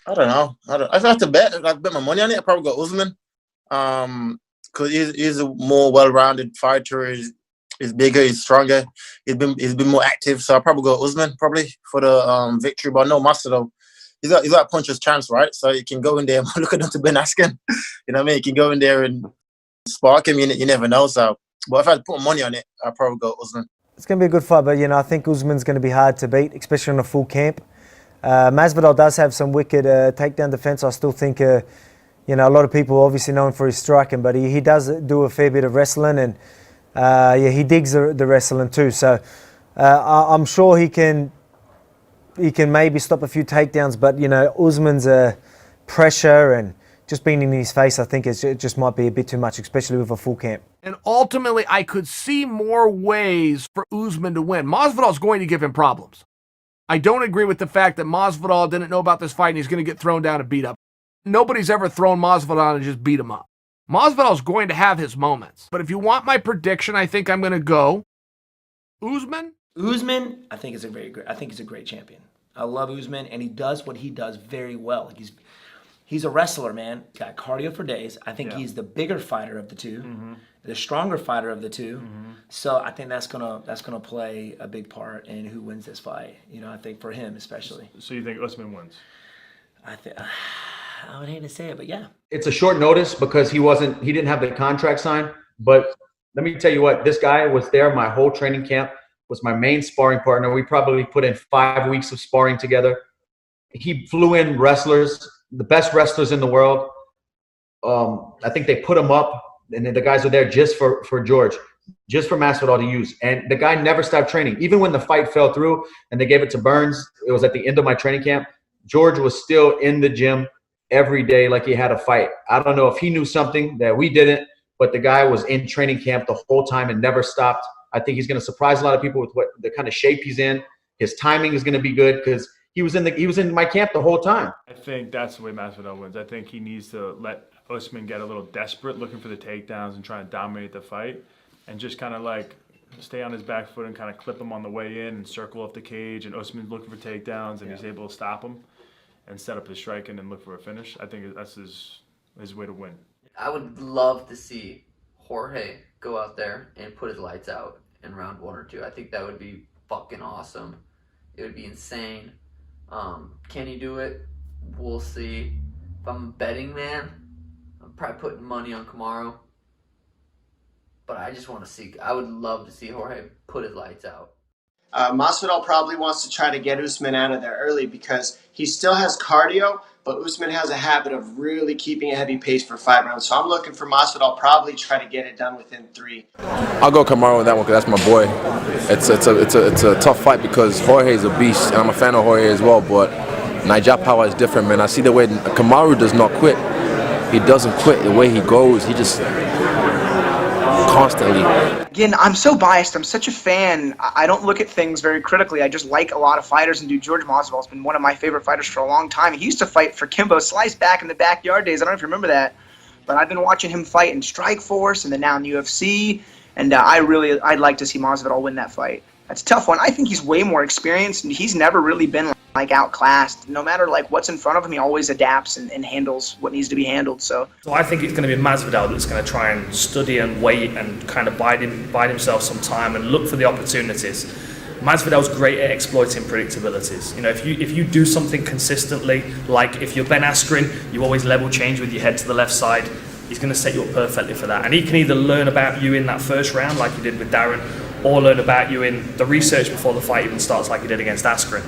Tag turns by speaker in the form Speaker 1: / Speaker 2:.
Speaker 1: I don't know. If I have to bet, if I bet my money on it, I'd probably go Usman. Because he's a more well-rounded fighter. He's bigger, he's stronger. He's been more active. So I'll probably go Usman probably for the victory. But no, Masvidal, he's got a puncher's chance, right? So he can go in there and look at him to Ben Askren. You know what I mean? He can go in there and spark him. You never know. So, but if I had to put money on it, I'd probably go Usman.
Speaker 2: It's going to be a good fight, but I think Usman's going to be hard to beat, especially on a full camp. Masvidal does have some wicked takedown defense. I still think, a lot of people obviously know him for his striking, but he does do a fair bit of wrestling, and he digs the wrestling too. So I'm sure he can maybe stop a few takedowns, but Usman's pressure and just being in his face, I think it just might be a bit too much, especially with a full camp.
Speaker 3: And ultimately, I could see more ways for Usman to win. Masvidal's going to give him problems. I don't agree with the fact that Masvidal didn't know about this fight and he's going to get thrown down and beat up. Nobody's ever thrown Masvidal down and just beat him up. Masvidal's going to have his moments. But if you want my prediction, I think I'm going to go Usman.
Speaker 4: Usman, I think he's a great champion. I love Usman, and he does what he does very well. He's a wrestler, man. Got cardio for days. I think he's the bigger fighter of the two, the stronger fighter of the two. So I think that's gonna play a big part in who wins this fight. I think for him especially.
Speaker 5: So you think Usman wins?
Speaker 4: I would hate to say it, but yeah.
Speaker 6: It's a short notice because he didn't have the contract signed. But let me tell you what, this guy was there my whole training camp, was my main sparring partner. We probably put in 5 weeks of sparring together. He flew in wrestlers, the best wrestlers in the world. I think they put him up, and then the guys are there just for George, just for Masvidal to use. And the guy never stopped training. Even when the fight fell through and they gave it to Burns, it was at the end of my training camp, George was still in the gym every day like he had a fight. I don't know if he knew something that we didn't, but the guy was in training camp the whole time and never stopped. I think he's going to surprise a lot of people with what the kind of shape he's in. His timing is going to be good because he was in my camp the whole time.
Speaker 5: I think that's the way Masvidal wins. I think he needs to let Usman get a little desperate, looking for the takedowns and trying to dominate the fight, and just kind of like stay on his back foot and kind of clip him on the way in and circle up the cage. And Usman's looking for takedowns, and he's able to stop him and set up his striking and look for a finish. I think that's his way to win.
Speaker 7: I would love to see Jorge go out there and put his lights out in round 1 or 2. I think that would be fucking awesome. It would be insane. Can he do it? We'll see. If I'm a betting man, I'm probably putting money on Kamaru. But I would love to see Jorge put his lights out.
Speaker 8: Masvidal probably wants to try to get Usman out of there early because he still has cardio, but Usman has a habit of really keeping a heavy pace for 5 rounds. So I'm looking for Masvidal probably try to get it done within 3.
Speaker 9: I'll go Kamaru on that one because that's my boy. It's a tough fight because Jorge is a beast, and I'm a fan of Jorge as well. But Niger power is different, man. I see the way Kamaru does not quit. He doesn't quit. The way he goes, he just constantly.
Speaker 10: Again, I'm so biased. I'm such a fan. I don't look at things very critically. I just like a lot of fighters, and George Masvidal has been one of my favorite fighters for a long time. He used to fight for Kimbo Slice back in the backyard days. I don't know if you remember that, but I've been watching him fight in Strikeforce and then now in the UFC, and I'd like to see Masvidal win that fight. That's a tough one. I think he's way more experienced, and he's never really been outclassed. No matter what's in front of him, he always adapts and handles what needs to be handled. So
Speaker 11: I think it's going to be Masvidal that's going to try and study and wait and kind of bide himself some time and look for the opportunities. Masvidal's great at exploiting predictabilities. If you do something consistently, like if you're Ben Askren, you always level change with your head to the left side. He's going to set you up perfectly for that. And he can either learn about you in that first round, like he did with Darren, or learn about you in the research before the fight even starts, like he did against Askren.